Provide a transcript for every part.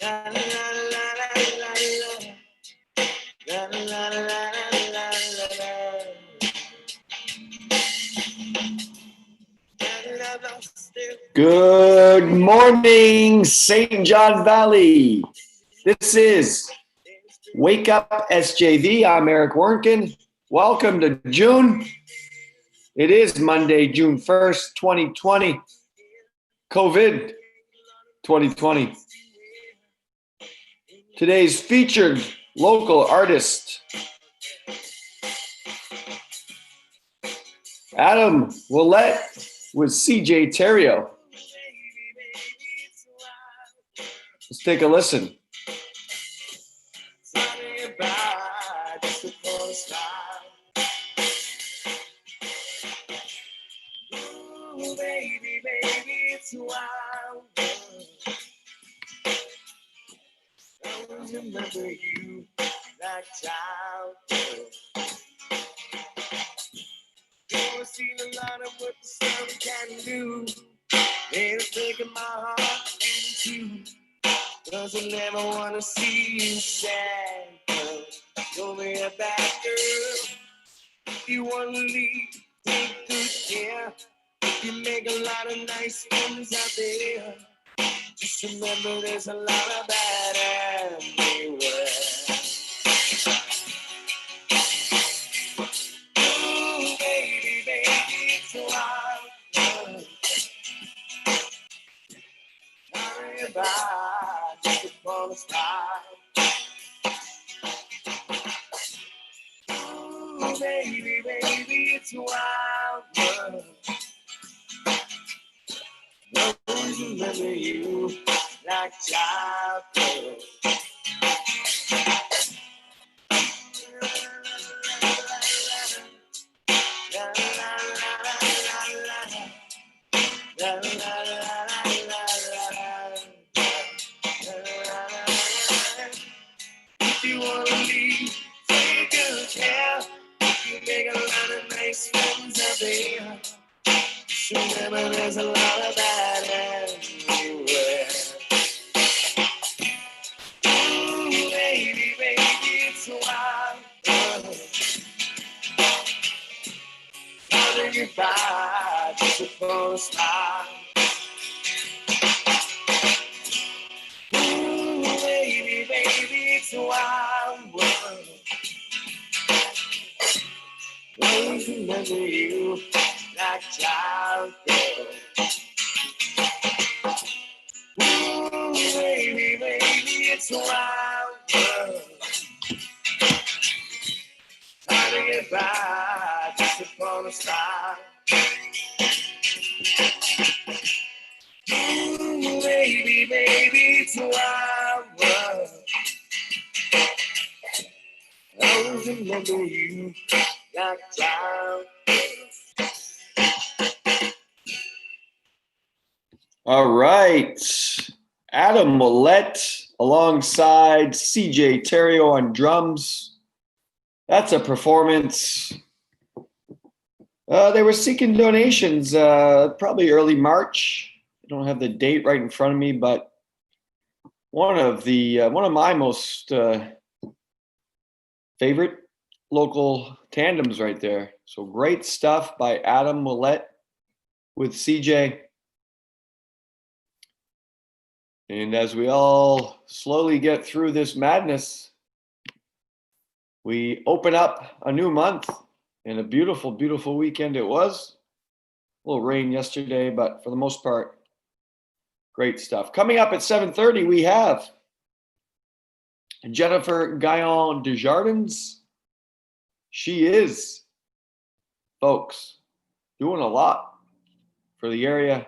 Good morning, St. John Valley. This is Wake Up SJV. I'm Eric Werntgen. Welcome to June. It is Monday, June 1st, 2020. COVID 2020. Today's featured local artist, Adam Willett with CJ Terrio. Let's take a listen. Remember you like childhood. I've seen a lot of what the sun can do. It'll take my heart into. Doesn't never want to see you sad, girl. You'll be a bad girl. If you want to leave, take good care. If you make a lot of nice friends out there, just remember there's a lot of bad everywhere. Ooh, baby, baby, it's wild. Hurry about just upon a style. Ooh, baby, baby, it's wild. Always remember you like childhood. If you want to leave, take good care. You make a lot of nice friends out there. Remember, there's a lot of bad everywhere. Ooh, baby, baby, it's wild. How do you buy just upon a smile? Ooh, baby, baby, it's a wild world. Always remember you like childhood. Ooh, baby, baby, it's a wild world. How to get by just upon a style. Ooh, baby, baby, it's a wild world. Always remember you like childhood. All right. Adam Willett alongside CJ Terrio on drums. That's a performance. They were seeking donations probably early March. I don't have the date right in front of me, but one of my most favorite local tandems right there. So great stuff by Adam Willett with CJ. And as we all slowly get through this madness, we open up a new month, and a beautiful, beautiful weekend it was. A little rain yesterday, but for the most part, great stuff. Coming up at 7:30, we have Jennifer Gaillon Desjardins. She is, folks, doing a lot for the area.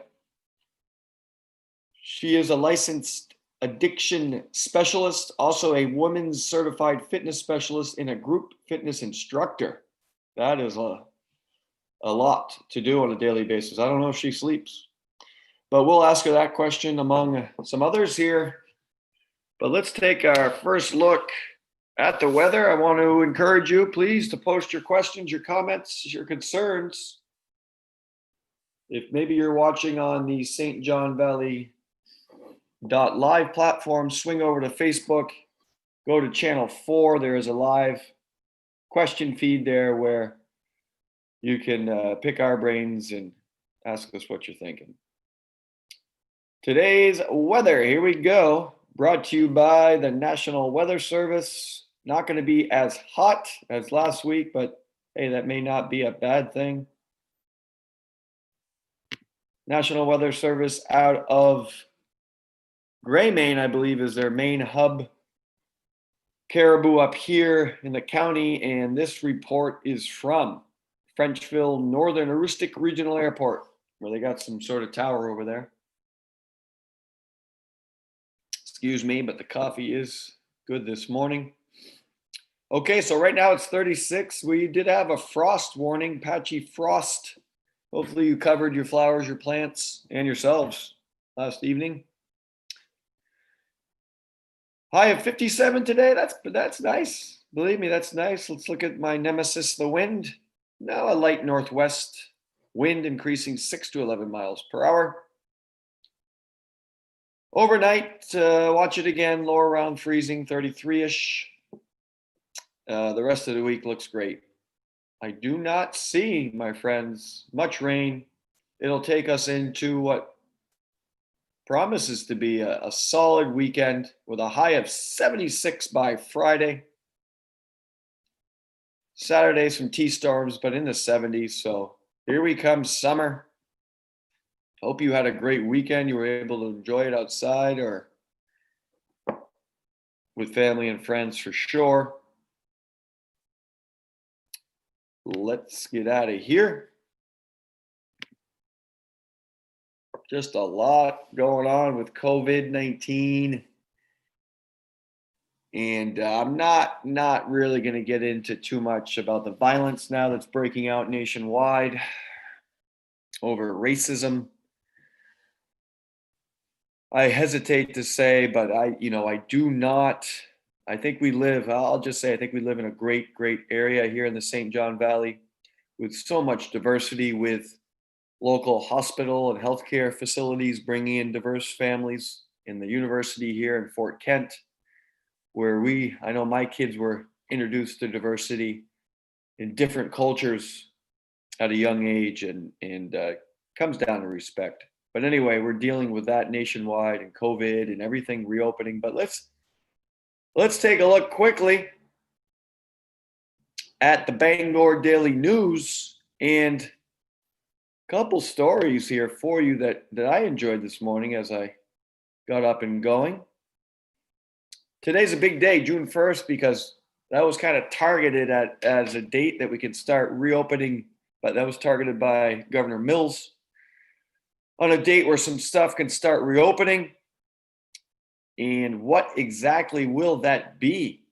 She is a licensed addiction specialist, also a women's certified fitness specialist and a group fitness instructor. That is a lot to do on a daily basis. I don't know if she sleeps, but we'll ask her that question among some others here. But let's take our first look at the weather. I want to encourage you, please, to post your questions, your comments, your concerns. If maybe you're watching on the St. John Valley Live platform, swing over to Facebook, go to channel 4. There is a live question feed there where you can pick our brains and ask us what you're thinking. Today's weather, here we go. Brought to you by the National Weather Service. Not going to be as hot as last week, but hey, that may not be a bad thing. National Weather Service out of Gray, Maine, I believe, is their main hub. Caribou up here in the county, and this report is from Frenchville Northern Aroostook Regional Airport, where they got some sort of tower over there. Excuse me, but the coffee is good this morning. Okay, so right now it's 36. We did have a frost warning, patchy frost. Hopefully you covered your flowers, your plants, and yourselves last evening. High of 57 today. That's nice. Believe me, that's nice. Let's look at my nemesis, the wind. Now a light northwest wind increasing 6 to 11 miles per hour. Overnight, watch it again, lower around freezing, 33-ish. The rest of the week looks great. I do not see, my friends, much rain. It'll take us into what promises to be a solid weekend with a high of 76 by Friday. Saturday, some T-storms, but in the 70s. So here we come, summer. Hope you had a great weekend. You were able to enjoy it outside or with family and friends for sure. Let's get out of here. Just a lot going on with COVID-19. And I'm not really going to get into too much about the violence now that's breaking out nationwide over racism. I hesitate to say, but I think we live in a great, great area here in the St. John Valley with so much diversity, with local hospital and healthcare facilities bringing in diverse families, in the university here in Fort Kent, where I know my kids were introduced to diversity in different cultures at a young age, and comes down to respect. But anyway, we're dealing with that nationwide and COVID and everything reopening. But let's take a look quickly at the Bangor Daily News and a couple stories here for you that I enjoyed this morning as I got up and going. Today's a big day, June 1st, because that was kind of targeted as a date that we could start reopening, but that was targeted by Governor Mills on a date where some stuff can start reopening. And what exactly will that be?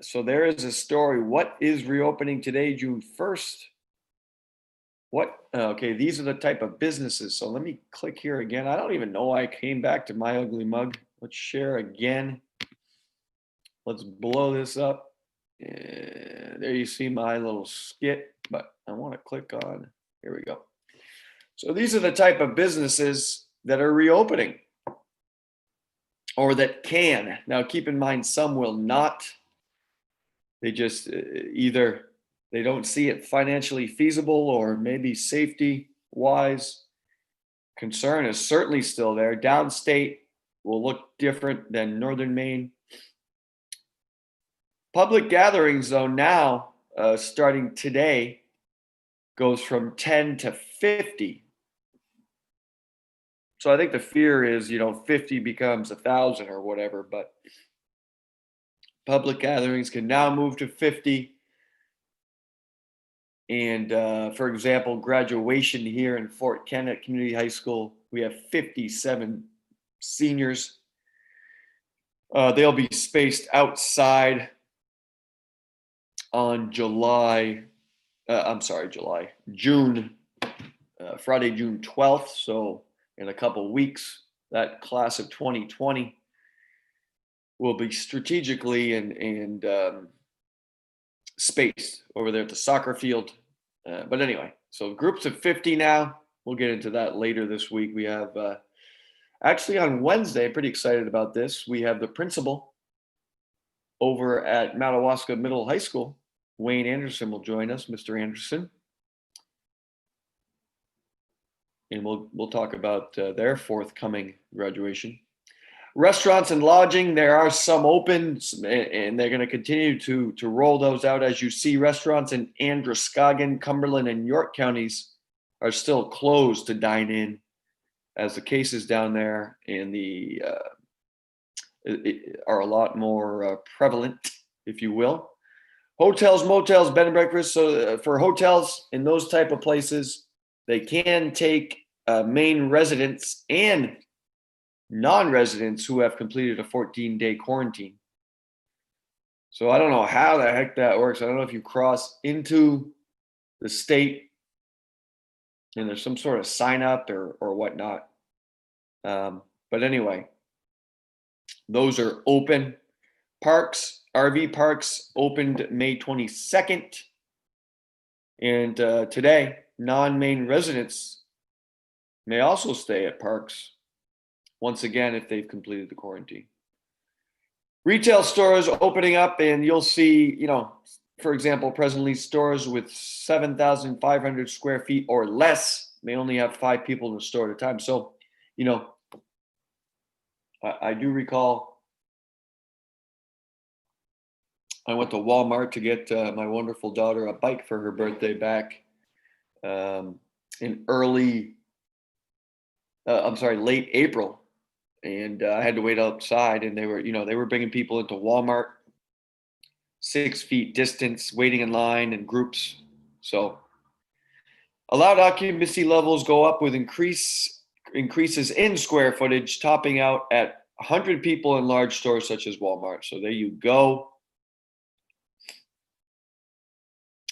So there is a story. What is reopening today, June 1st? Okay, these are the type of businesses. So let me click here again. I don't even know why I came back to my ugly mug. Let's share again. Let's blow this up. There you see my little skit, but I want to click on, here we go. So these are the type of businesses that are reopening or that can. Now keep in mind, some will not. They just either they don't see it financially feasible or maybe safety wise. Concern is certainly still there. Downstate will look different than northern Maine. Public gatherings, though, now starting today goes from 10 to 50. So I think the fear is, 50 becomes 1,000 or whatever, but public gatherings can now move to 50. And for example, graduation here in Fort Kent at Community High School, we have 57 seniors. They'll be spaced outside on Friday, June 12th. So in a couple weeks, that class of 2020 will be strategically and spaced over there at the soccer field. But anyway, so groups of 50 now. We'll get into that later this week. We have Actually, on Wednesday, I'm pretty excited about this. We have the principal over at Madawaska Middle High School. Wayne Anderson will join us, Mr. Anderson. And we'll talk about their forthcoming graduation. Restaurants and lodging, there are some open, and they're going to continue to roll those out. As you see, restaurants in Androscoggin, Cumberland, and York counties are still closed to dine in, as the cases down there and the are a lot more prevalent, if you will. Hotels, motels, bed and breakfast. So for hotels in those type of places, they can take Maine residents and non-residents who have completed a 14-day quarantine. So I don't know how the heck that works. I don't know if you cross into the state and there's some sort of sign up or whatnot. But anyway, those are open. Parks, RV parks opened May 22nd. And today, non-Maine residents may also stay at parks, once again, if they've completed the quarantine. Retail stores opening up, and you'll see, for example, presently stores with 7,500 square feet or less may only have 5 people in the store at a time. So, I do recall I went to Walmart to get my wonderful daughter a bike for her birthday back in late April. And I had to wait outside, and they were bringing people into Walmart, 6 feet distance, waiting in line in groups. So allowed occupancy levels go up with increases in square footage, topping out at 100 people in large stores such as Walmart. So there you go.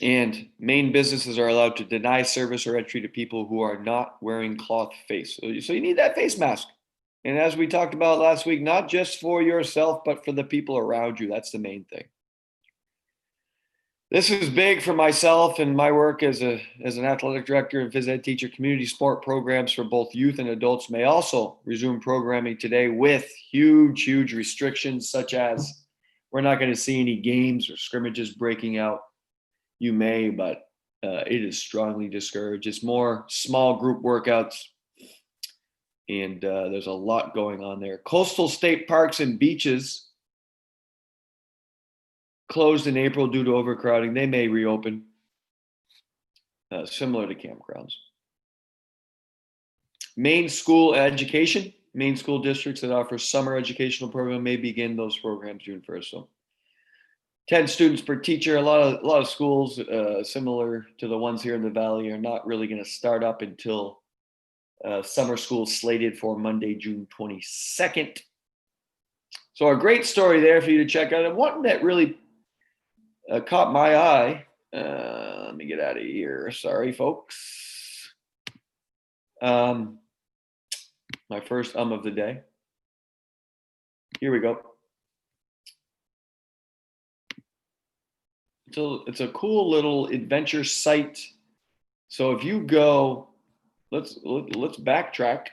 And Maine businesses are allowed to deny service or entry to people who are not wearing cloth face. So you need that face mask. And as we talked about last week, not just for yourself, but for the people around you. That's the main thing. This is big for myself and my work as an athletic director and phys ed teacher. Community sport programs for both youth and adults may also resume programming today with huge restrictions, such as we're not going to see any games or scrimmages breaking out. You may, but it is strongly discouraged. It's more small group workouts. And there's a lot going on there. Coastal state parks and beaches closed in April due to overcrowding. They may reopen, similar to campgrounds. Maine school education. Maine school districts that offer summer educational program may begin those programs June 1st. So 10 students per teacher. A lot of schools, similar to the ones here in the Valley, are not really going to start up until summer school slated for Monday, June 22nd. So a great story there for you to check out. And one that really caught my eye. Let me get out of here. Sorry, folks. My first of the day. Here we go. So it's a cool little adventure site. So if you go, let's backtrack.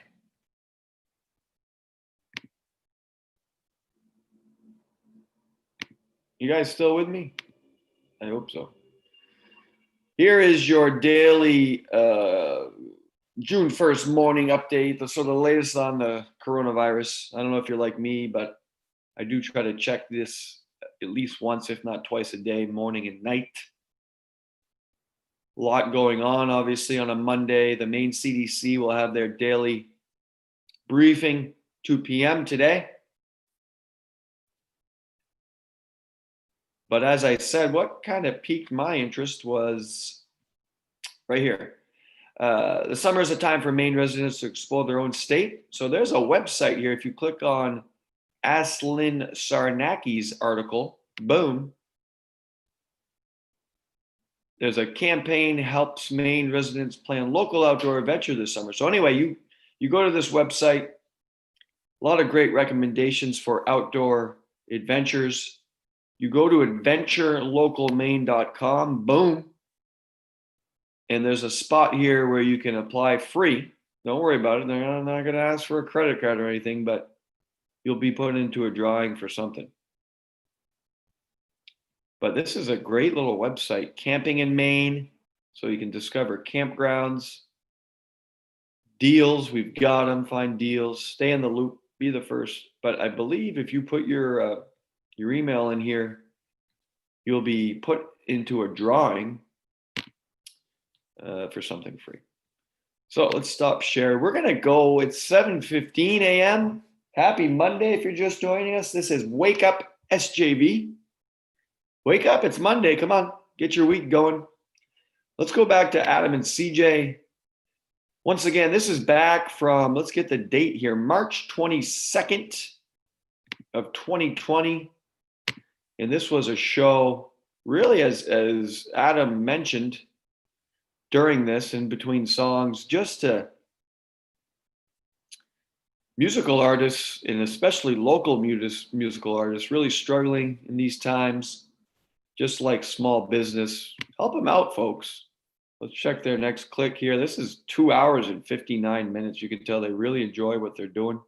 You guys still with me? I hope so. Here is your daily June 1st morning update. The latest on the coronavirus. I don't know if you're like me, but I do try to check this at least once, if not twice a day, morning and night. A lot going on, obviously, on a Monday. The Maine CDC will have their daily briefing, 2 p.m. today. But as I said, what kind of piqued my interest was right here. The summer is a time for Maine residents to explore their own state. So there's a website here. If you click on Aslin Sarnaki's article, boom. There's a campaign helps Maine residents plan local outdoor adventure this summer. So anyway, you go to this website, a lot of great recommendations for outdoor adventures. You go to adventurelocalmaine.com, boom. And there's a spot here where you can apply free Don't worry about it. They're not going to ask for a credit card or anything, but you'll be put into a drawing for something. But this is a great little website, Camping in Maine, so you can discover campgrounds, deals. We've got them. Find deals. Stay in the loop. Be the first. But I believe if you put your email in here, you'll be put into a drawing for something free. So let's stop share. We're going to go. It's 7:15 a.m. Happy Monday if you're just joining us. This is Wake Up SJV. Wake up. It's Monday. Come on. Get your week going. Let's go back to Adam and CJ. Once again, this is back from, let's get the date here, March 22nd of 2020. And this was a show, really, as Adam mentioned during this, in between songs, just to musical artists, and especially local musical artists, really struggling in these times, just like small business. Help them out, folks. Let's check their next click here. This is 2 hours and 59 minutes. You can tell they really enjoy what they're doing.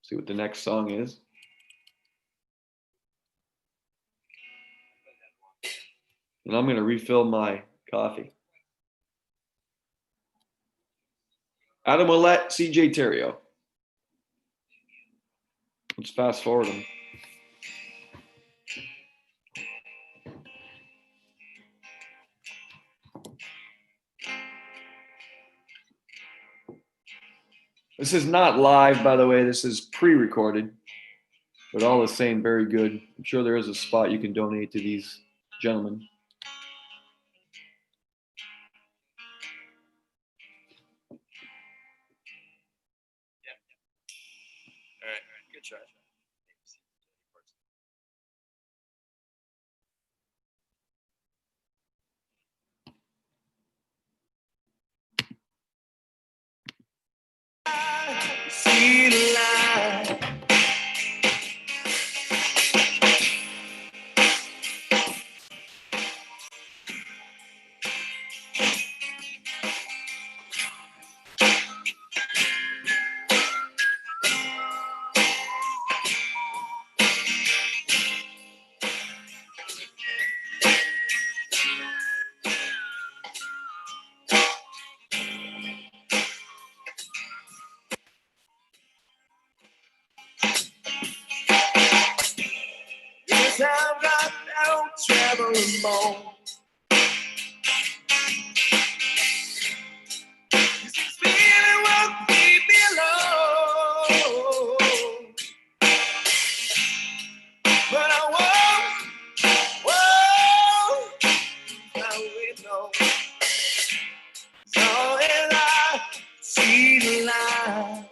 See what the next song is. And I'm going to refill my coffee. Adam Willett, CJ Terrio. Let's fast forward them. This is not live, by the way. This is pre-recorded, but all the same, very good. I'm sure there is a spot you can donate to these gentlemen. All right, good try. See the light. Yes, I've got no traveling more. This feeling won't leave me alone. But I won't, I will know. So as I see the light.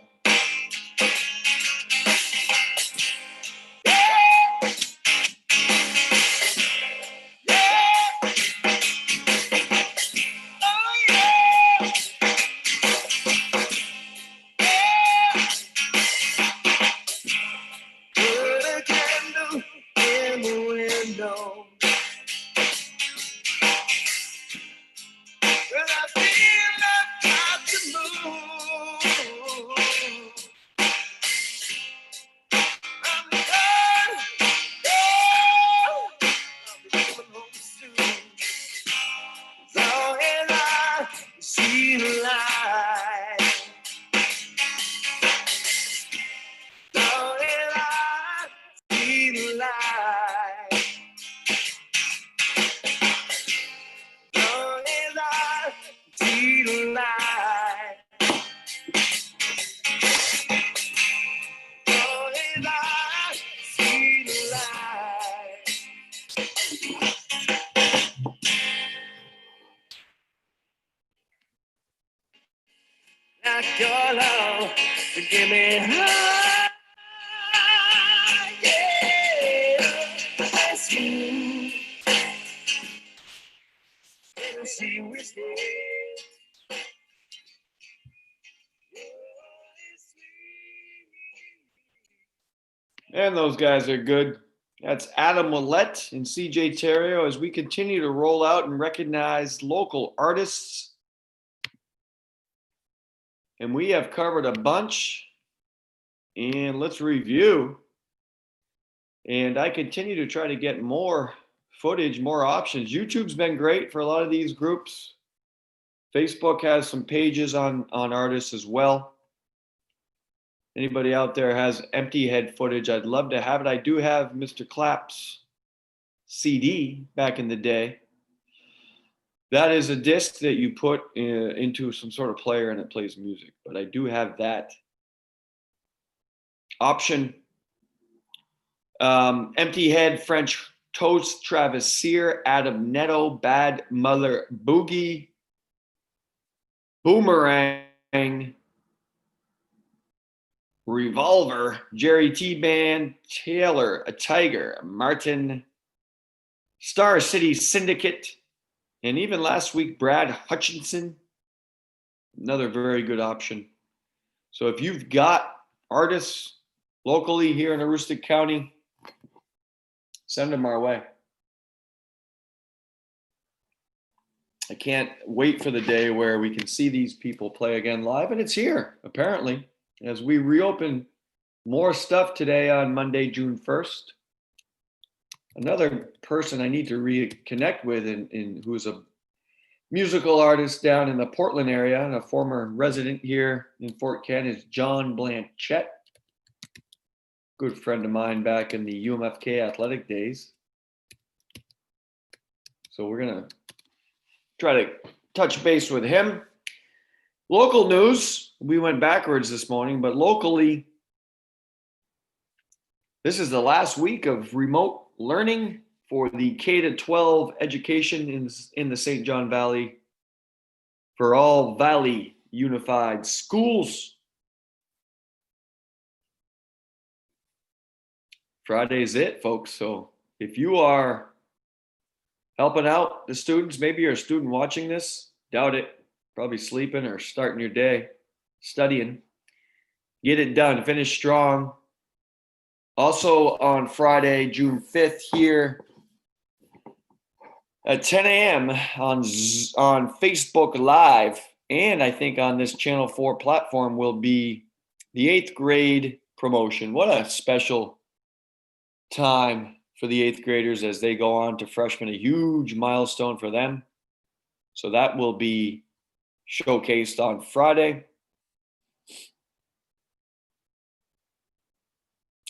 Your love to give me high, yeah. That's you. And she was there. And those guys are good. That's Adam Willett and CJ Terrio as we continue to roll out and recognize local artists And we have covered a bunch. And let's review. And I continue to try to get more footage, more options. YouTube's been great for a lot of these groups. Facebook has some pages on artists as well. Anybody out there has empty head footage, I'd love to have it. I do have Mr. Clap's CD back in the day. That is a disc that you put into some sort of player and it plays music. But I do have that option. Empty Head, French Toast, Travis Sear, Adam Netto, Bad Mother Boogie, Boomerang, Revolver, Jerry T Band, Taylor, a Tiger, Martin, Star City Syndicate, and even last week, Brad Hutchinson, another very good option. So if you've got artists locally here in Aroostook County, send them our way. I can't wait for the day where we can see these people play again live, and it's here, apparently, as we reopen more stuff today on Monday, June 1st. Another person I need to reconnect with who is a musical artist down in the Portland area and a former resident here in Fort Kent is John Blanchette. Good friend of mine back in the UMFK athletic days. So we're going to try to touch base with him. Local news, we went backwards this morning, but locally, this is the last week of remote learning for the K-12 education in the St. John Valley for all Valley Unified Schools. Friday is it, folks. So if you are helping out the students, maybe you're a student watching this, doubt it, probably sleeping or starting your day studying, get it done, finish strong. Also on Friday, June 5th here at 10 a.m. on Facebook Live, and I think on this Channel 4 platform will be the 8th grade promotion. What a special time for the 8th graders as they go on to freshmen, a huge milestone for them. So that will be showcased on Friday.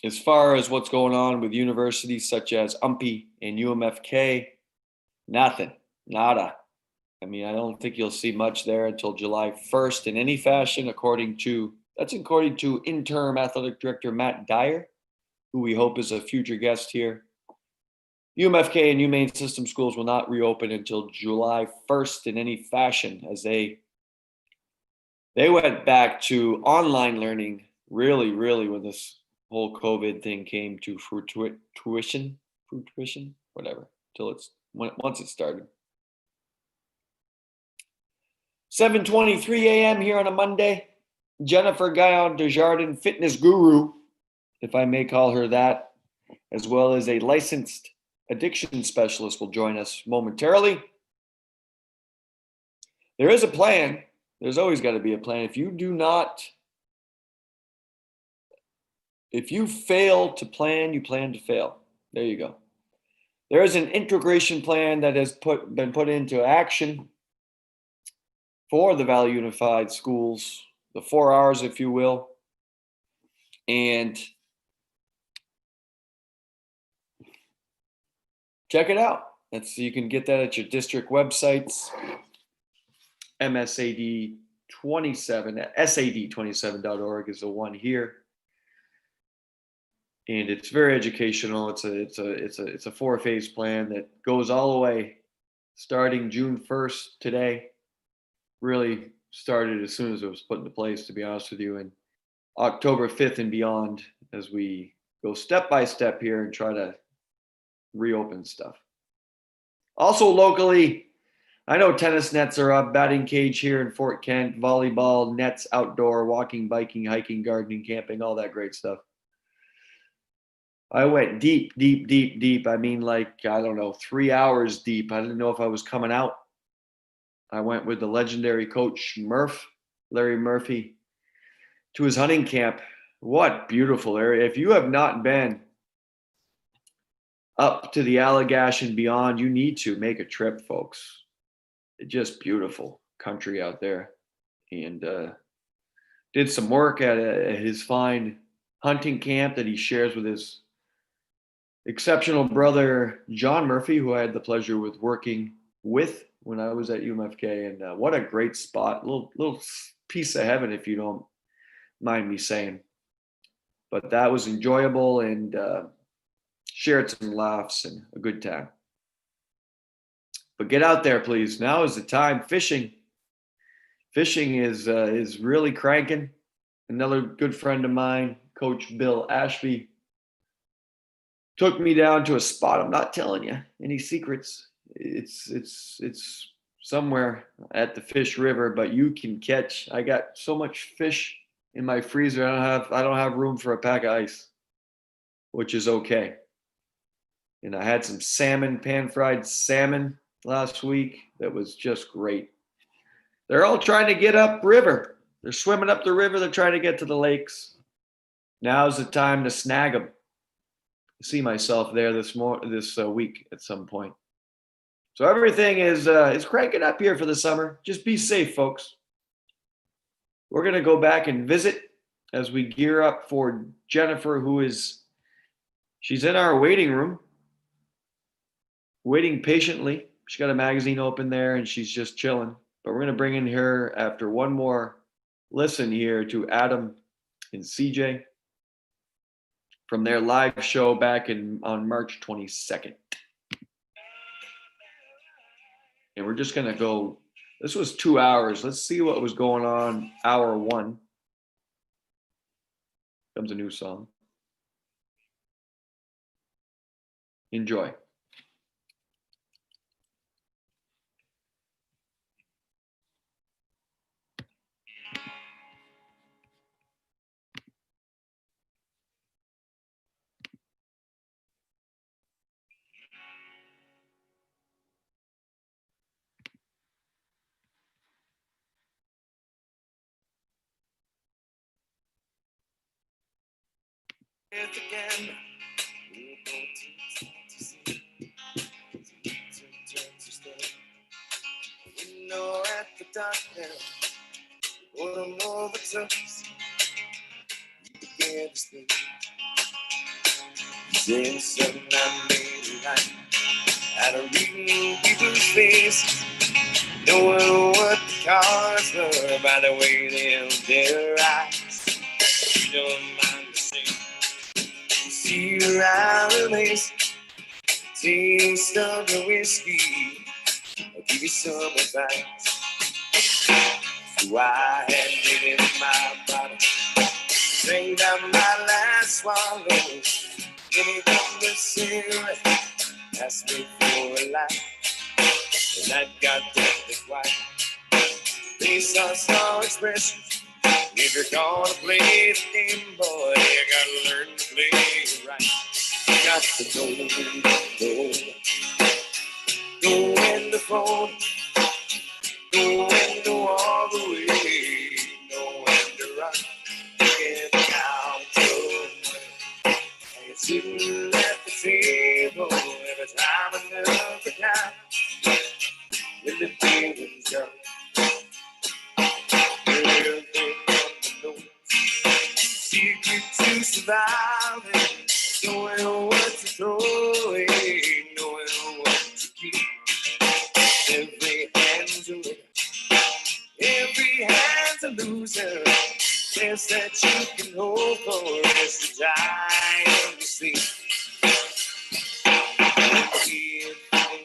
As far as what's going on with universities such as UMPI and UMFK, nothing, nada. I mean, I don't think you'll see much there until July 1st in any fashion, according to interim athletic director Matt Dyer, who we hope is a future guest here. UMFK and UMaine system schools will not reopen until July 1st in any fashion, as they went back to online learning really when this whole COVID thing came to fruition, whatever, once it started. 7:23 a.m. here on a Monday. Jennifer Guyon Desjardins, fitness guru, if I may call her that, as well as a licensed addiction specialist, will join us momentarily. There is a plan. There's always got to be a plan. If you fail to plan, you plan to fail. There you go. There is an integration plan that has been put into action for the Valley Unified Schools, the 4 hours, if you will. And check it out. You can get that at your district websites. SAD27, SAD27.org is the one here. And it's very educational. It's a 4-phase plan that goes all the way starting June 1st today. Really started as soon as it was put into place, to be honest with you, and October 5th and beyond as we go step by step here and try to reopen stuff. Also locally, I know tennis nets are up, batting cage here in Fort Kent, volleyball, nets outdoor, walking, biking, hiking, gardening, camping, all that great stuff. I went deep. I mean, 3 hours deep. I didn't know if I was coming out. I went with the legendary coach Larry Murphy, to his hunting camp. What beautiful area. If you have not been up to the Allagash and beyond, you need to make a trip, folks. It's just beautiful country out there. And did some work at his fine hunting camp that he shares with his exceptional brother, John Murphy, who I had the pleasure with working with when I was at UMFK. And what a great spot. Little piece of heaven, if you don't mind me saying. But that was enjoyable and shared some laughs and a good time. But get out there, please. Now is the time. Fishing is really cranking. Another good friend of mine, Coach Bill Ashby, took me down to a spot. I'm not telling you any secrets. It's somewhere at the Fish River, but you can catch. I got so much fish in my freezer. I don't have room for a pack of ice, which is okay. And I had some salmon, pan-fried salmon last week. That was just great. They're all trying to get up river. They're swimming up the river. They're trying to get to the lakes. Now's the time to snag them. I see myself there this week at some point. So everything is cranking up here for the summer. Just be safe, folks. We're going to go back and visit as we gear up for Jennifer, she's in our waiting room, waiting patiently. She's got a magazine open there and she's just chilling. But we're going to bring in her after one more listen here to Adam and CJ from their live show back on March 22nd. And we're just going to go, this was 2 hours. Let's see what was going on hour one. Comes a new song. Enjoy. Again. Window at the darkness, put them over touch. You began to sleep. Then suddenly I made a light out of reading people's faces, knowing what the cards were by the way they held their eyes. You don't mind the same. You see her out of place, taste of the whiskey. I'll give you some advice. So I had it in my bottle, drank down my last swallow. Then he come the cigarette, asked me for a light, and I got deathly quiet. They saw star expressions. If you're gonna play the game, boy, you gotta learn to play it right. You got to know when to fold, know when to walk away, know when to run, get down to money. And sitting at the table every time another count, when the feeling's done. Secret to surviving, knowing what to throw away, knowing what to keep. Every hand's a winner, every hand's a loser. Best that you can hope for is to die in your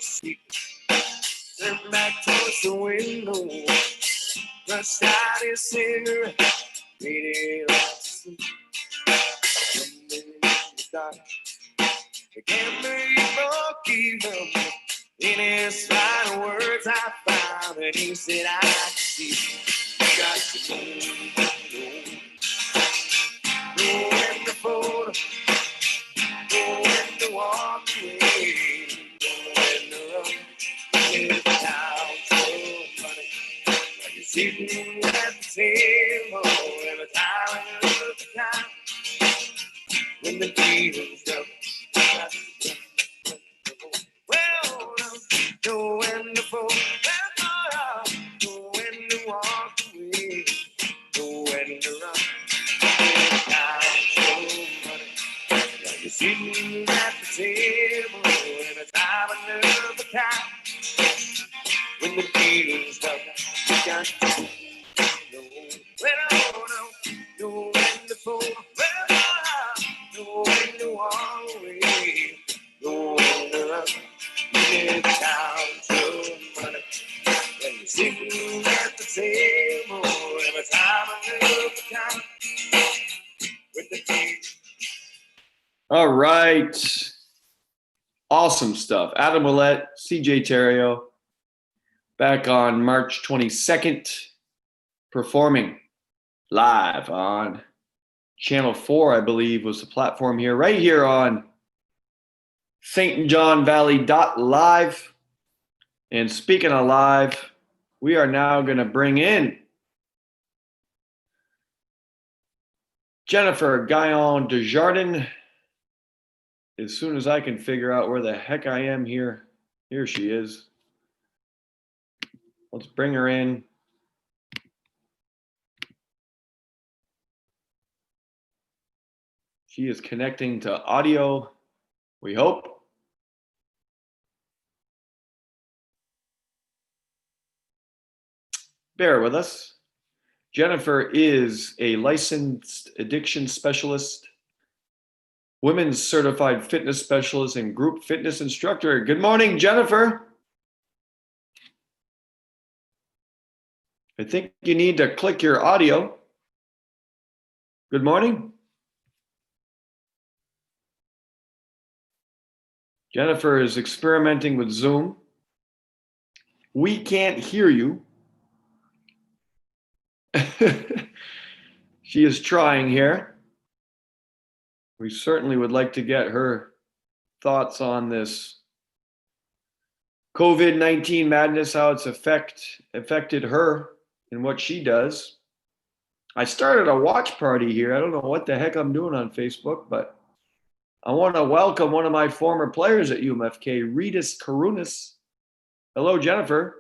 sleep. Turn back towards the window, brushed out his cigarette, made it off to sleep. Something in the dark, the gambler broke even. In his final words I found, and he said I can see. You got to know when to fold, know when to walk away, know when to run. Get down so funny, like you're sitting at the table every time when the feeling's up. Well, know when to fall, know when to walk away, know when to run. You're sitting at the table in a time another kind. When the feeling's tough, you got to know when know when to fall, know when to walk away, know when to run. You get down to money. When you're sitting at the table in a time another kind. When the feeling's All right. Awesome stuff. Adam Willett, CJ Terrio, back on March 22nd, performing live on Channel 4, I believe, was the platform here, right here on St. John Valley.live. And speaking of live, we are now going to bring in Jennifer Guyon Desjardins. As soon as I can figure out where the heck I am here, here she is. Let's bring her in. She is connecting to audio, we hope. Bear with us. Jennifer is a licensed addiction specialist, women's certified fitness specialist, and group fitness instructor. Good morning, Jennifer. I think you need to click your audio. Good morning. Jennifer is experimenting with Zoom. We can't hear you. She is trying here. We certainly would like to get her thoughts on this COVID-19 madness, how it's affected her and what she does. I started a watch party here. I don't know what the heck I'm doing on Facebook, but I want to welcome one of my former players at UMFK, Ritas Karunas. Hello, Jennifer.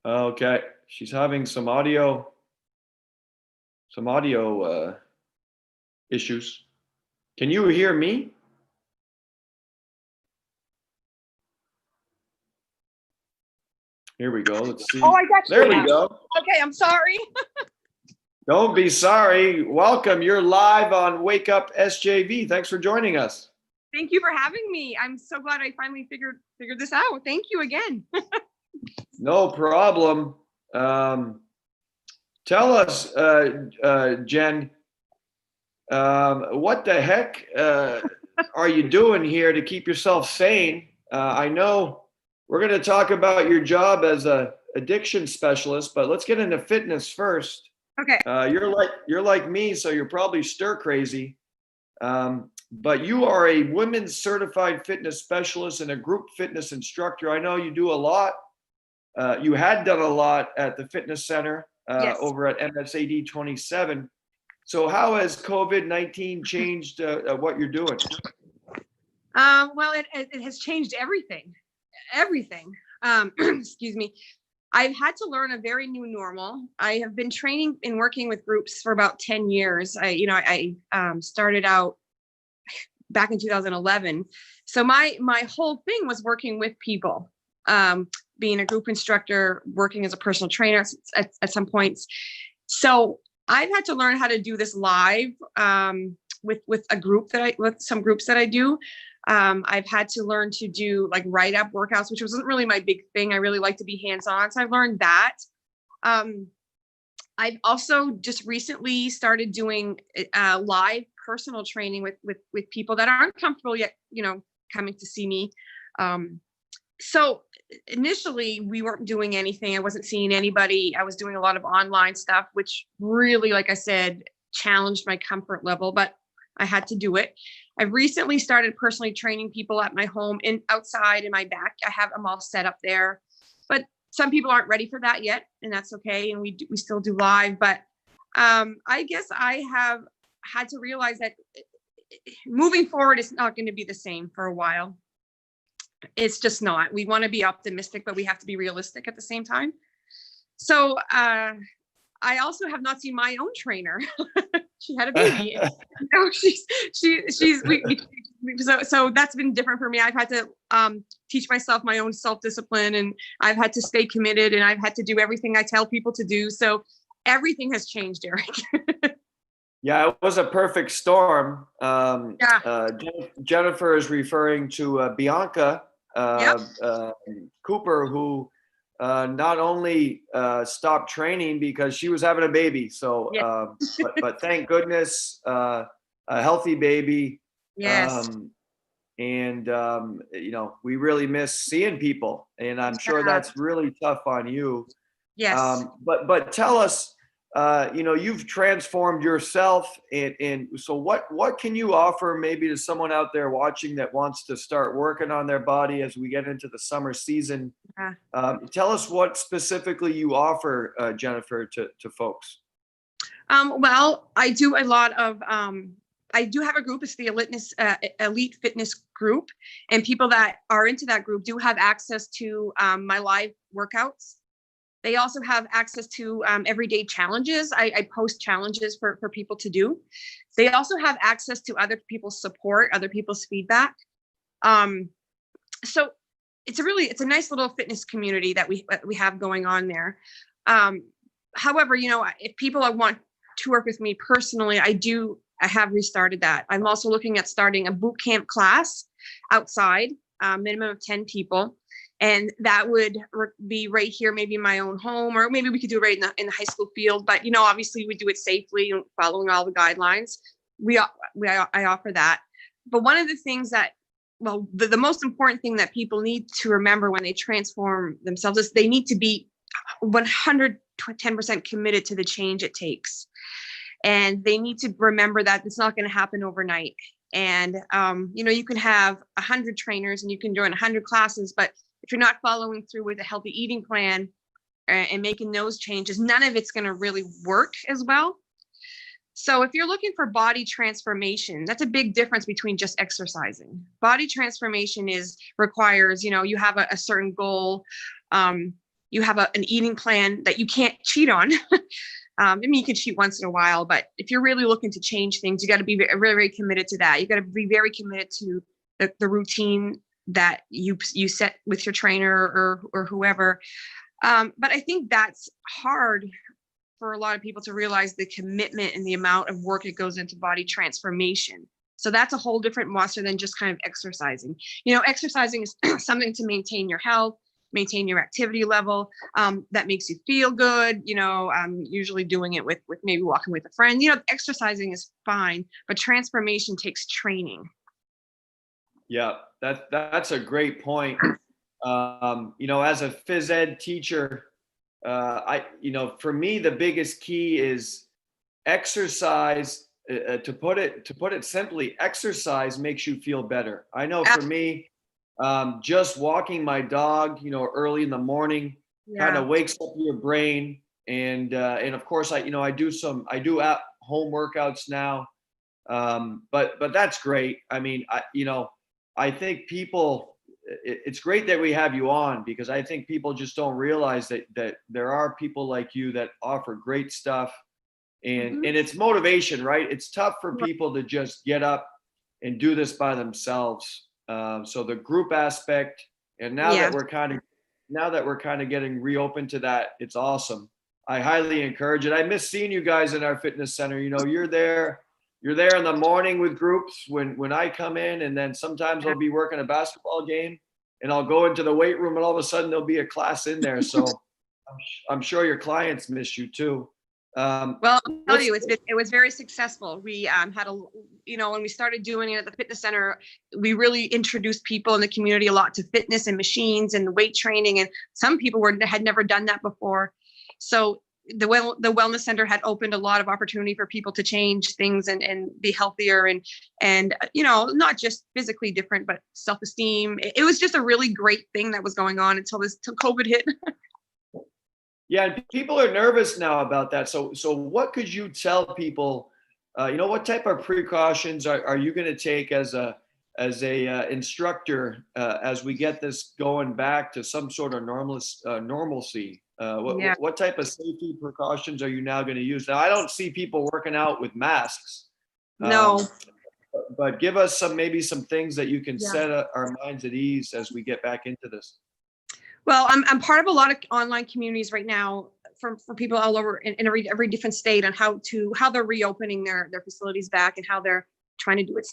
Okay, she's having some audio issues. Can you hear me? Here we go. Let's see. Oh, I got you. There we go. Okay, I'm sorry. Don't be sorry. Welcome. You're live on Wake Up SJV. Thanks for joining us. Thank you for having me. I'm so glad I finally figured this out. Thank you again. No problem. Tell us, Jen, what the heck are you doing here to keep yourself sane? I know we're going to talk about your job as a addiction specialist, but let's get into fitness first. Okay. You're like me, so you're probably stir crazy. But you are a women's certified fitness specialist and a group fitness instructor. I know you do a lot. You had done a lot at the fitness center Yes. over at MSAD 27. So how has COVID-19 changed what you're doing? Well, it has changed everything. Excuse me. I've had to learn a very new normal. I have been training and working with groups for about 10 years. I started out back in 2011. So my whole thing was working with people, being a group instructor, working as a personal trainer at some points. So I've had to learn how to do this live with some groups that I do. I've had to learn to do like write up workouts, which wasn't really my big thing. I really like to be hands-on. So I've learned that. I've also just recently started doing live personal training with people that aren't comfortable yet, coming to see me. So initially we weren't doing anything. I wasn't seeing anybody. I was doing a lot of online stuff, which really, like I said, challenged my comfort level, but I had to do it. I've recently started personally training people at my home and outside in my back. I have them all set up there, but some people aren't ready for that yet, and that's okay. And we still do live, but I guess I have had to realize that moving forward is not going to be the same for a while. It's just not. We want to be optimistic, but we have to be realistic at the same time. So I also have not seen my own trainer. She had a baby. So that's been different for me. I've had to teach myself my own self-discipline, and I've had to stay committed, and I've had to do everything I tell people to do. So everything has changed, Eric. Yeah, it was a perfect storm. Yeah. Jennifer is referring to Bianca Yep. Cooper, who not only stopped training because she was having a baby. So, Yeah. but thank goodness, a healthy baby. Yes. And we really miss seeing people, and I'm sure that's really tough on you. Yes. But tell us, you've transformed yourself, and so what can you offer maybe to someone out there watching that wants to start working on their body as we get into the summer season? Tell us what specifically you offer, Jennifer, to folks. Well, I do a lot of, I do have a group. It's the Elite Fitness group, and people that are into that group do have access to my live workouts. They also have access to everyday challenges. I post challenges for people to do. They also have access to other people's support, other people's feedback. So it's a nice little fitness community that we have going on there. However, if people want to work with me personally, I have restarted that. I'm also looking at starting a boot camp class outside, minimum of 10 people. And that would be right here, maybe in my own home, or maybe we could do it right in the high school field. But, obviously we do it safely and following all the guidelines. I offer that. But one of the things that, the most important thing that people need to remember when they transform themselves is they need to be 110% committed to the change it takes. And they need to remember that it's not going to happen overnight. And, you can have 100 trainers and you can join 100 classes, but if you're not following through with a healthy eating plan and making those changes, none of it's going to really work as well. So if you're looking for body transformation, that's a big difference between just exercising. Body transformation requires, you have a certain goal. You have an eating plan that you can't cheat on. You can cheat once in a while, but if you're really looking to change things, you got to be very, very committed to that. You got to be very committed to the routine that you set with your trainer or whoever. But I think that's hard for a lot of people to realize the commitment and the amount of work that goes into body transformation. So that's a whole different monster than just kind of exercising. Exercising is something to maintain your health, maintain your activity level, that makes you feel good. I'm usually doing it with maybe walking with a friend. Exercising is fine, but transformation takes training. Yeah, that's a great point. As a phys ed teacher, for me, the biggest key is exercise. To put it simply, exercise makes you feel better. I know for me, just walking my dog, early in the morning, kind of wakes up your brain. And of course, I do at home workouts now. But that's great. I mean, I think it's great that we have you on, because I think people just don't realize that there are people like you that offer great stuff, and it's motivation, right? It's tough for people to just get up and do this by themselves. So the group aspect, and now that we're kind of getting reopened to that, it's awesome. I highly encourage it. I miss seeing you guys in our fitness center. You're there in the morning with groups when I come in, and then sometimes I'll be working a basketball game and I'll go into the weight room and all of a sudden there'll be a class in there. So I'm sure your clients miss you too. Well, I'll tell you, it was very successful. We had when we started doing it at the fitness center, we really introduced people in the community a lot to fitness and machines and weight training. And some people had never done that before. So the wellness center had opened a lot of opportunity for people to change things and be healthier and not just physically different, but self-esteem. It was just a really great thing that was going on until COVID hit. Yeah, and people are nervous now about that. So what could you tell people? What type of precautions are you going to take as a instructor as we get this going back to some sort of normalcy? Yeah. What type of safety precautions are you now going to use? Now, I don't see people working out with masks. No. But give us maybe some things that you can Yeah. set our minds at ease as we get back into this. Well, I'm part of a lot of online communities right now for people all over in every different state on how they're reopening their facilities back and how they're trying to do it,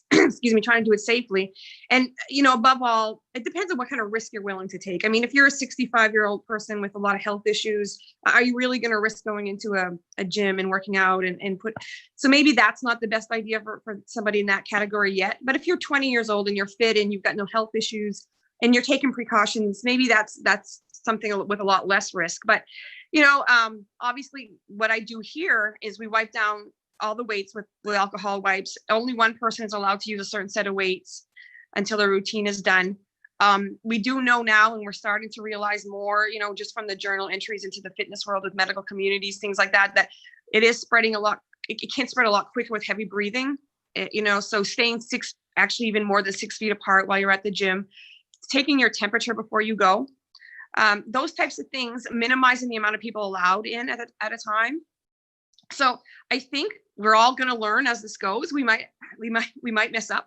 trying to do it safely. And, above all, it depends on what kind of risk you're willing to take. I mean, if you're a 65-year-old person with a lot of health issues, are you really going to risk going into a gym and working out so maybe that's not the best idea for somebody in that category yet. But if you're 20 years old and you're fit and you've got no health issues and you're taking precautions, maybe that's something with a lot less risk. But, obviously what I do here is we wipe down all the weights with alcohol wipes. Only one person is allowed to use a certain set of weights until the routine is done. We do know now, and we're starting to realize more, just from the journal entries into the fitness world with medical communities, things like that, that it is spreading a lot. It can spread a lot quicker with heavy breathing, so staying actually even more than 6 feet apart while you're at the gym, taking your temperature before you go. Those types of things, minimizing the amount of people allowed in at a time. So I think we're all going to learn as this goes. We might mess up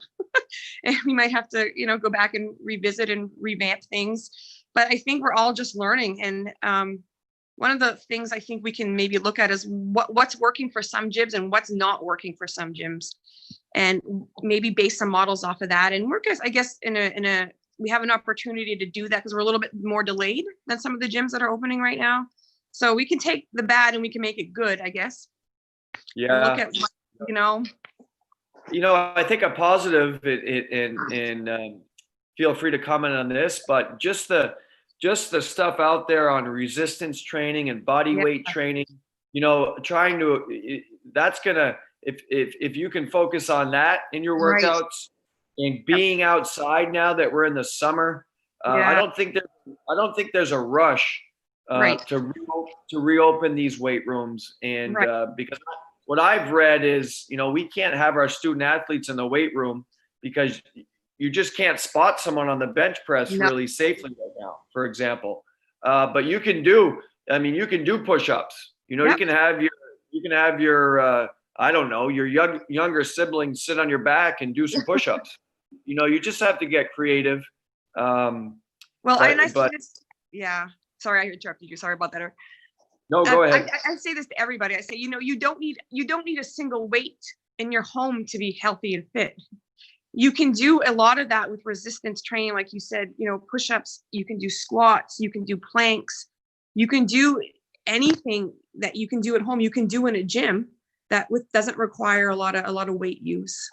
and we might have to, go back and revisit and revamp things. But I think we're all just learning. And one of the things I think we can maybe look at is what's working for some gyms and what's not working for some gyms, and maybe base some models off of that. And we're just, I guess, we have an opportunity to do that because we're a little bit more delayed than some of the gyms that are opening right now. So we can take the bad and we can make it good, I guess. Yeah. Look at, I think a positive, and feel free to comment on this, but just the stuff out there on resistance training and body weight training, trying to, that's gonna, if you can focus on that in your workouts and being outside now that we're in the summer, I don't think there's a rush to reopen these weight rooms. And because what I've read is, we can't have our student athletes in the weight room because you just can't spot someone on the bench press really safely right now, for example. But you can do push-ups. You can have your I don't know, your younger siblings sit on your back and do some push-ups. You just have to get creative. Sorry, I interrupted you. Sorry about that. No, go ahead. I say this to everybody. I say, you don't need a single weight in your home to be healthy and fit. You can do a lot of that with resistance training, like you said, push-ups. You can do squats. You can do planks. You can do anything that you can do at home. You can do in a gym that doesn't require a lot of weight use.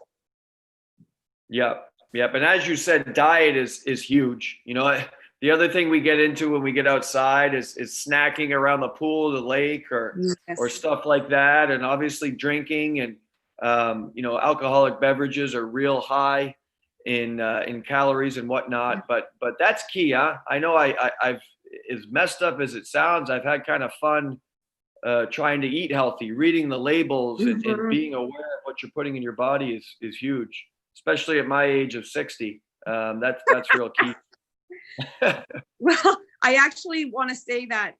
Yep. And as you said, diet is huge. The other thing we get into when we get outside is snacking around the pool, the lake, or stuff like that. And obviously drinking and, alcoholic beverages are real high in calories and whatnot. But that's key, huh? I know I've, as messed up as it sounds, I've had kind of fun trying to eat healthy, reading the labels and being aware of what you're putting in your body is huge, especially at my age of 60. That's real key. Well, I actually want to say that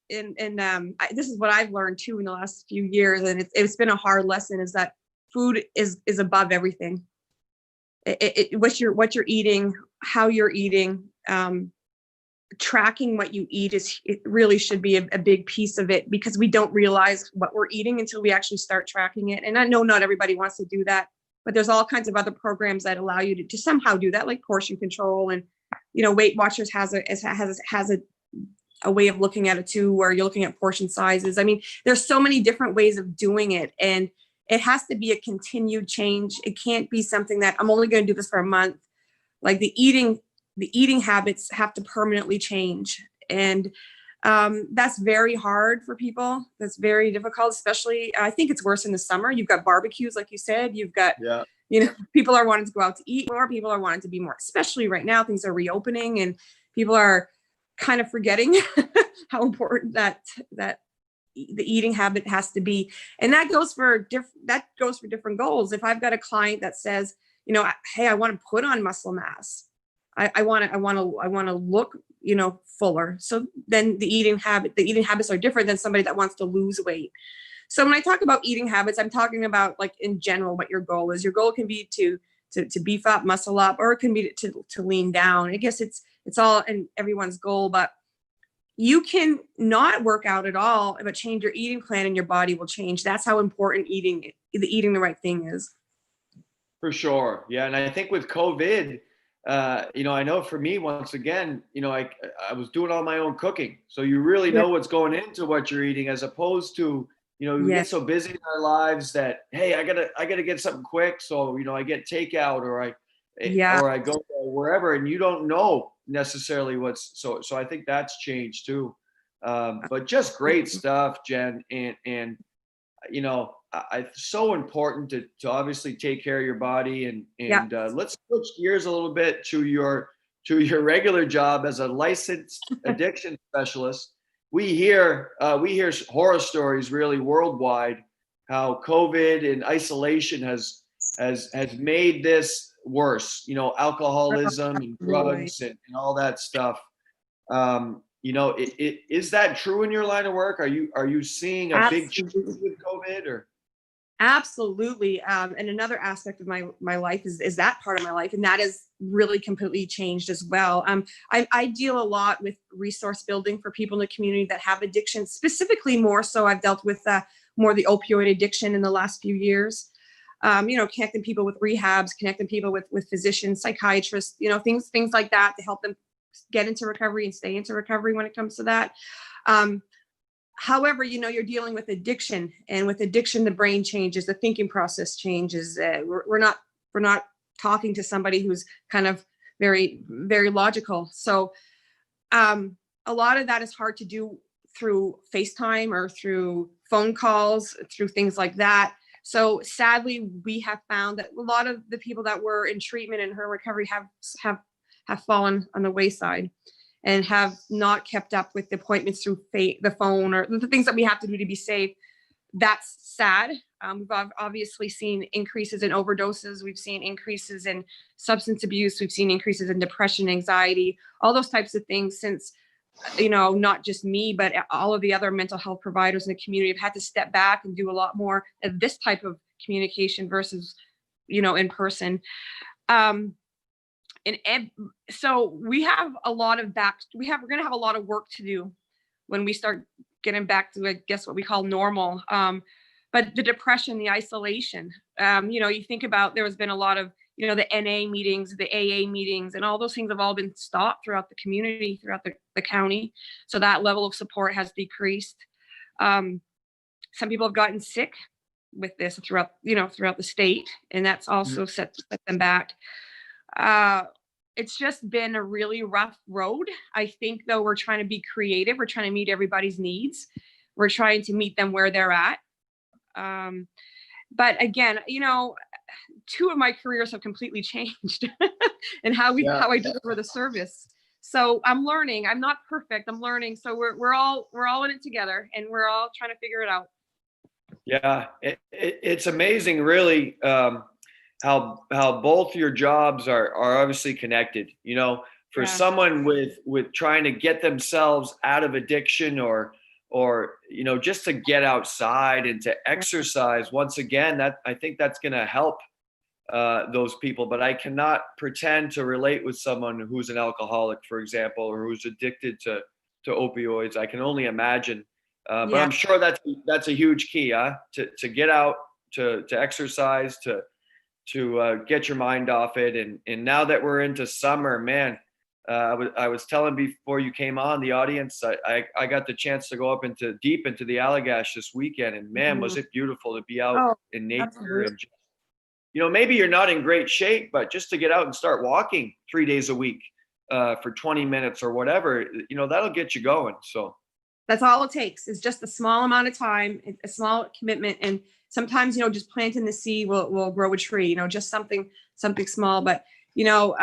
this is what I've learned too in the last few years, and it's been a hard lesson, is that food is above everything. What you're eating, how you're eating, tracking what you eat it really should be a big piece of it, because we don't realize what we're eating until we actually start tracking it. And I know not everybody wants to do that, but there's all kinds of other programs that allow you to somehow do that, like portion control. And Weight Watchers has a way of looking at it too, where you're looking at portion sizes. I mean, there's so many different ways of doing it, and it has to be a continued change. It can't be something that I'm only going to do this for a month. Like the eating habits have to permanently change, and that's very hard for people. That's very difficult, especially I think it's worse in the summer. You've got barbecues, like you said. You've got people are wanting to go out to eat more. People are wanting to be more, especially right now. Things are reopening and people are kind of forgetting how important that the eating habit has to be. And that goes for different goals. If I've got a client that says, you know, hey, I want to put on muscle mass. I want to look, you know, fuller. So then the eating habits are different than somebody that wants to lose weight. So when I talk about eating habits, I'm talking about, like, in general, what your goal is. Your goal can be to beef up, muscle up, or it can be to lean down. I guess it's all in everyone's goal, but you can not work out at all, but change your eating plan and your body will change. That's how important eating the right thing is. For sure. Yeah. And I think with COVID, you know, I know for me, once again, you know, I was doing all my own cooking. So you really know what's going into what you're eating, as opposed to, you know, we get so busy in our lives that, hey, I gotta get something quick. So, you know, I get takeout, or I go wherever, and you don't know necessarily so I think that's changed too. But just great stuff, Jen. And you know, it's so important to obviously take care of your body, and let's switch gears a little bit to your regular job as a licensed addiction specialist. We hear horror stories really worldwide, how COVID and isolation has made this worse. You know, alcoholism and drugs and all that stuff. You know, is that true in your line of work? Are you seeing a big change with COVID, or? Absolutely. And another aspect of my life is that part of my life. And that has really completely changed as well. I deal a lot with resource building for people in the community that have addiction. Specifically, more so, I've dealt with more the opioid addiction in the last few years. You know, connecting people with rehabs, connecting people with physicians, psychiatrists, you know, things like that to help them get into recovery and stay into recovery when it comes to that. However, you know, you're dealing with addiction, and with addiction, the brain changes, the thinking process changes. We're not talking to somebody who's kind of very, very logical. So a lot of that is hard to do through FaceTime or through phone calls, through things like that. So sadly, we have found that a lot of the people that were in treatment and her recovery have fallen on the wayside, and have not kept up with the appointments through the phone, or the things that we have to do to be safe. That's sad. We've obviously seen increases in overdoses. We've seen increases in substance abuse. We've seen increases in depression, anxiety, all those types of things since, you know, not just me, but all of the other mental health providers in the community have had to step back and do a lot more of this type of communication versus, you know, in person. And so we have a lot of we're going to have a lot of work to do when we start getting back to, I guess, what we call normal. But the depression, the isolation, you know, you think about, there has been a lot of, you know, the NA meetings, the AA meetings, and all those things have all been stopped throughout the community, throughout the county. So that level of support has decreased. Some people have gotten sick with this throughout the state, and that's also set them back. It's just been a really rough road. I think, though, we're trying to be creative. We're trying to meet everybody's needs. We're trying to meet them where they're at. But again, you know, two of my careers have completely changed and how I deliver the service. So I'm learning. I'm not perfect. I'm learning. So we're all in it together, and we're all trying to figure it out. Yeah, it's amazing, really, how both your jobs are obviously connected. You know, for someone with trying to get themselves out of addiction, or you know, just to get outside and to exercise. Once again, that I think that's going to help those people. But I cannot pretend to relate with someone who's an alcoholic, for example, or who's addicted to opioids. I can only imagine. But I'm sure that's a huge key, to get out, to exercise, to get your mind off it. And now that we're into summer, man, I was telling before you came on, the audience, I got the chance to go up deep into the Allagash this weekend, and man, was it beautiful to be out in nature. Absolutely. And just, you know, maybe you're not in great shape, but just to get out and start walking 3 days a week for 20 minutes or whatever, you know, that'll get you going. So that's all it takes, is just a small amount of time, a small commitment. And sometimes, you know, just planting the seed will grow a tree, you know, just something small. But, you know,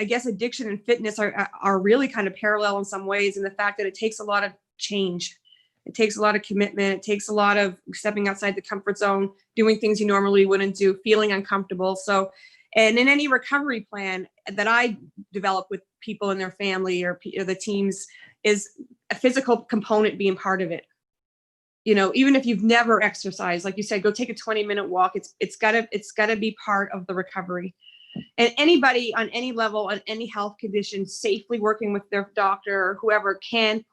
I guess addiction and fitness are really kind of parallel in some ways, in the fact that it takes a lot of change. It takes a lot of commitment. It takes a lot of stepping outside the comfort zone, doing things you normally wouldn't do, feeling uncomfortable. So, and in any recovery plan that I develop with people in their family or the teams, is a physical component being part of it. You know, even if you've never exercised, like you said, go take a 20-minute walk. It's gotta be part of the recovery. And anybody on any level, on any health condition, safely working with their doctor or whoever can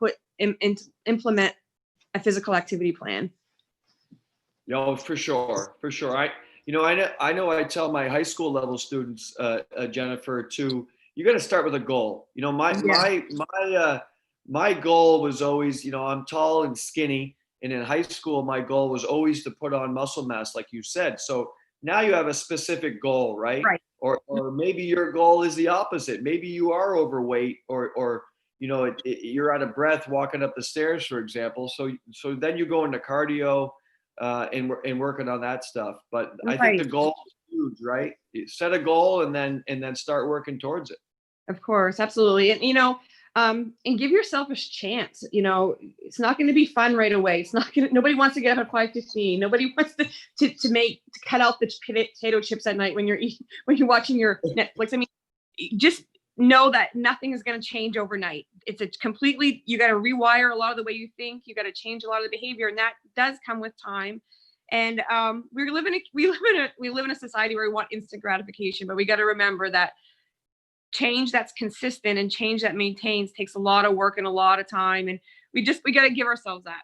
implement a physical activity plan. No, for sure, for sure. I know. I tell my high school level students, Jennifer, you got to start with a goal. You know, my goal was always, you know, I'm tall and skinny, and in high school, my goal was always to put on muscle mass, like you said. So now you have a specific goal, right? Right. Or maybe your goal is the opposite. Maybe you are overweight, or you know, you're out of breath walking up the stairs, for example. So then you go into cardio and working on that stuff. But I think the goal is huge, right? Set a goal and then start working towards it. Of course, absolutely. And, you know, and give yourself a chance. You know, it's not going to be fun right away. It's not going to, nobody wants to get up at 5:15. Nobody wants to cut out the potato chips at night when you're watching your Netflix. I mean, just know that nothing is going to change overnight. It's you got to rewire a lot of the way you think. You got to change a lot of the behavior, and that does come with time. And we live in a society where we want instant gratification, but we got to remember that change that's consistent and change that maintains takes a lot of work and a lot of time, and we got to give ourselves that.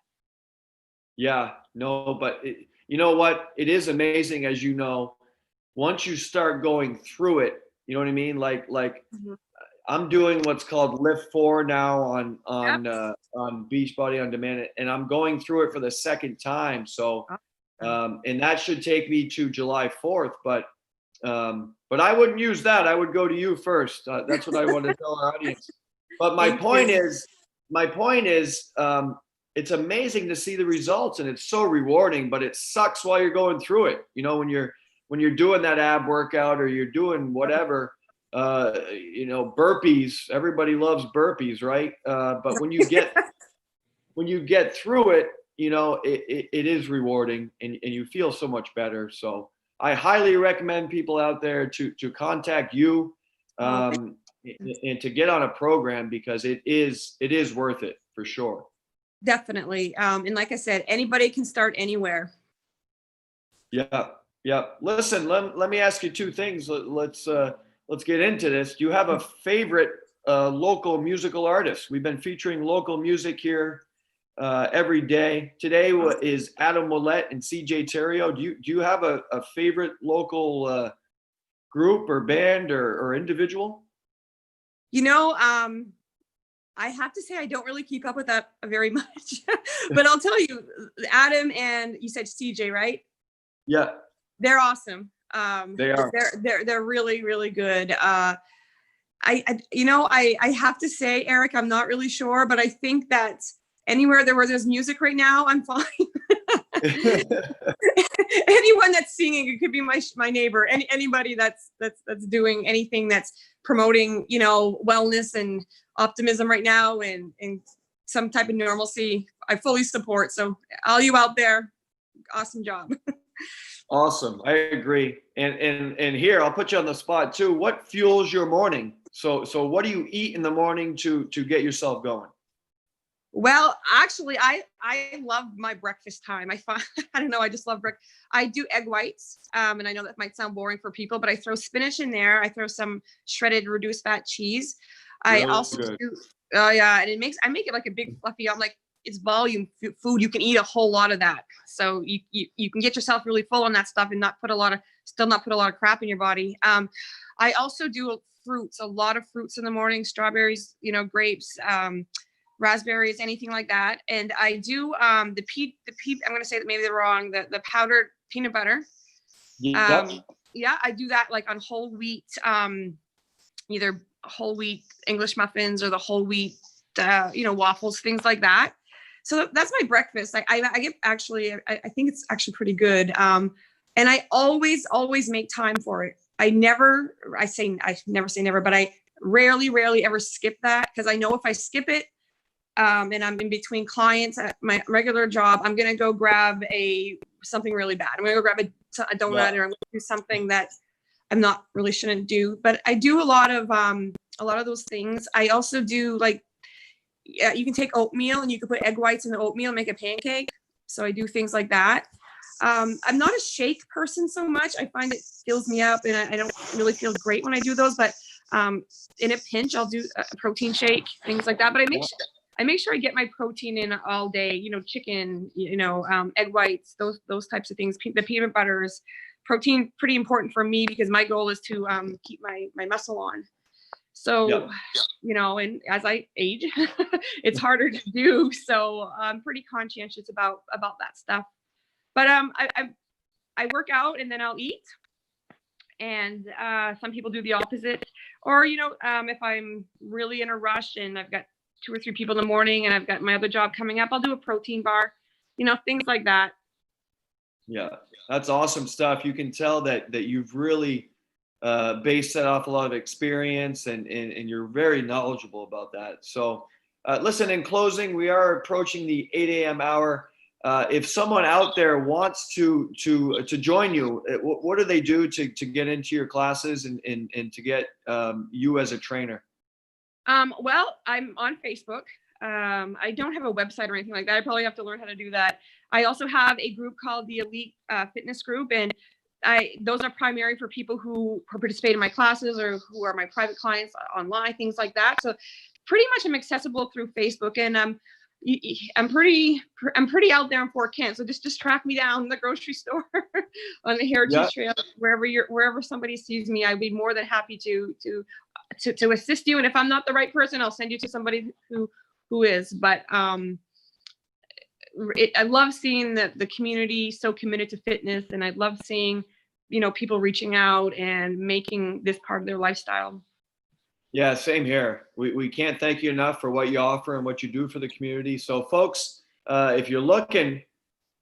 Yeah, no, but you know what? It is amazing, as you know, once you start going through it, you know what I mean? Like Mm-hmm. I'm doing what's called Lift 4 now on Beachbody On Demand, and I'm going through it for the second time. So, and that should take me to July 4th, but I wouldn't use that. I would go to you first. That's what I want to tell our audience. But my point is, it's amazing to see the results, and it's so rewarding, but it sucks while you're going through it. You know, when you're doing that ab workout or you're doing whatever, you know, burpees, everybody loves burpees, right? But when you get through it, you know, it is rewarding, and you feel so much better. So I highly recommend people out there to contact you and to get on a program, because it is worth it for sure. Definitely. And like I said, anybody can start anywhere. Yeah. Listen, let me ask you two things. Let's get into this. Do you have a favorite local musical artist? We've been featuring local music here every day. Today is Adam Willett and CJ Terrio. Do you have a favorite local group or band or individual? You know, I have to say I don't really keep up with that very much, but I'll tell you, Adam and you said CJ, right? Yeah, they're awesome. They are. They're really, really good. I have to say, Eric, I'm not really sure, but I think that anywhere where there's music right now, I'm fine. Anyone that's singing, it could be my neighbor, anybody that's doing anything that's promoting, you know, wellness and optimism right now and some type of normalcy, I fully support. So all you out there, awesome job. Awesome. I agree. And here, I'll put you on the spot too. What fuels your morning? So what do you eat in the morning to get yourself going? Well, actually, I love my breakfast time. I don't know. I just love breakfast. I do egg whites. And I know that might sound boring for people, but I throw spinach in there. I throw some shredded reduced fat cheese. I also do, and I make it like a big fluffy. I'm like, it's volume food. You can eat a whole lot of that. So you can get yourself really full on that stuff and not put a lot of crap in your body. I also do fruits, a lot of fruits in the morning, strawberries, you know, grapes, raspberries, anything like that. And I do I'm going to say that maybe they're wrong, the powdered peanut butter. Yeah, I do that like on whole wheat, either whole wheat English muffins or the whole wheat, waffles, things like that. So that's my breakfast. I get actually, I think it's actually pretty good. And I always make time for it. I never say never, but rarely ever skip that, because I know if I skip it, and I'm in between clients at my regular job, I'm gonna go grab something really bad. I'm gonna go grab a donut, or I'm gonna do something that I'm not really shouldn't do. But I do a lot of those things. I also do, like, you can take oatmeal and you can put egg whites in the oatmeal and make a pancake. So I do things like that. I'm not a shake person so much. I find it fills me up, and I don't really feel great when I do those. But in a pinch, I'll do a protein shake, things like that. But I make sure I get my protein in all day. Chicken, egg whites, those types of things. The peanut butters, protein, pretty important for me, because my goal is to keep my muscle on. So, and as I age, it's harder to do. So I'm pretty conscientious about that stuff. But I work out and then I'll eat. And some people do the opposite. Or, if I'm really in a rush and I've got 2 or 3 people in the morning and I've got my other job coming up, I'll do a protein bar, things like that. Yeah, that's awesome stuff. You can tell that you've really based that off a lot of experience, and you're very knowledgeable about that. So listen, in closing, we are approaching the 8 a.m. hour. If someone out there wants to join you, what do they do to get into your classes and to get you as a trainer? Well, I'm on Facebook. I don't have a website or anything like that. I probably have to learn how to do that. I also have a group called the Elite Fitness Group, and those are primary for people who participate in my classes or who are my private clients online, things like that. So pretty much I'm accessible through Facebook, and I'm pretty out there in Fort Kent. So just track me down the grocery store, on the Heritage Trail, wherever somebody sees me. I'd be more than happy to assist you. And if I'm not the right person, I'll send you to somebody who is. But I love seeing the community so committed to fitness, and I love seeing people reaching out and making this part of their lifestyle. Yeah, same here. We can't thank you enough for what you offer and what you do for the community. So folks, if you're looking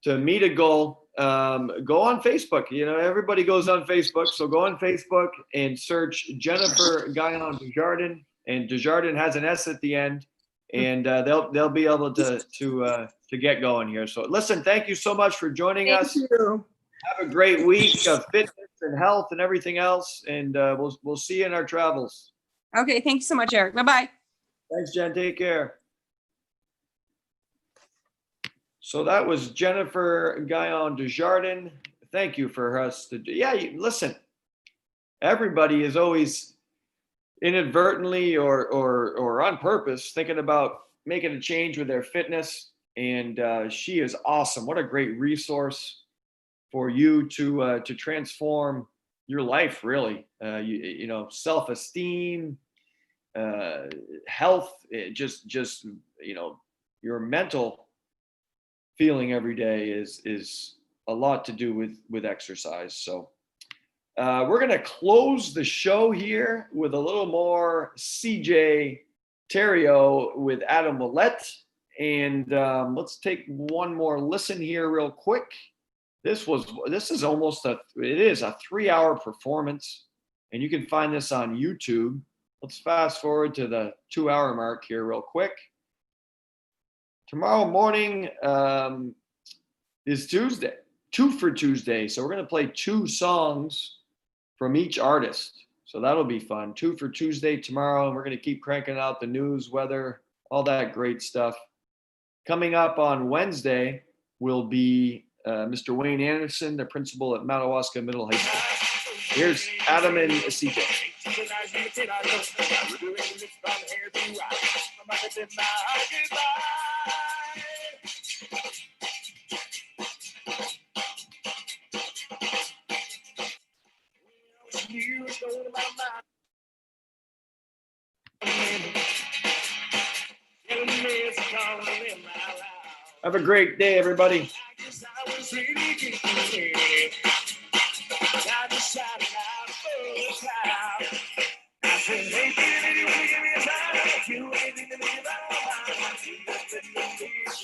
to meet a goal, go on Facebook. Everybody goes on Facebook. So go on Facebook and search Jennifer Guyon Desjardins, and Desjardins has an S at the end, and they'll be able to get going here. So listen, thank you so much for joining us. Thank you. Have a great week of fitness and health and everything else, and we'll see you in our travels. Okay, thank you so much, Eric. Bye-bye. Thanks, Jen. Take care. So that was Jennifer Guyon Desjardins. Thank you for us to do. Yeah, listen, everybody is always inadvertently or on purpose thinking about making a change with their fitness, and she is awesome. What a great resource for you to transform your life, really. Self-esteem, health, just your mental feeling every day is a lot to do with exercise. So we're going to close the show here with a little more CJ Theriault with Adam Willett, and let's take one more listen here real quick. This is almost a 3-hour performance, and you can find this on YouTube. Let's fast forward to the 2-hour mark here real quick. Tomorrow morning is Tuesday, 2 for Tuesday. So we're going to play 2 songs from each artist. So that'll be fun. 2 for Tuesday tomorrow, and we're going to keep cranking out the news, weather, all that great stuff. Coming up on Wednesday will be Mr. Wayne Anderson, the principal at Madawaska Middle High School. Here's Adam and CJ. Have a great day, everybody.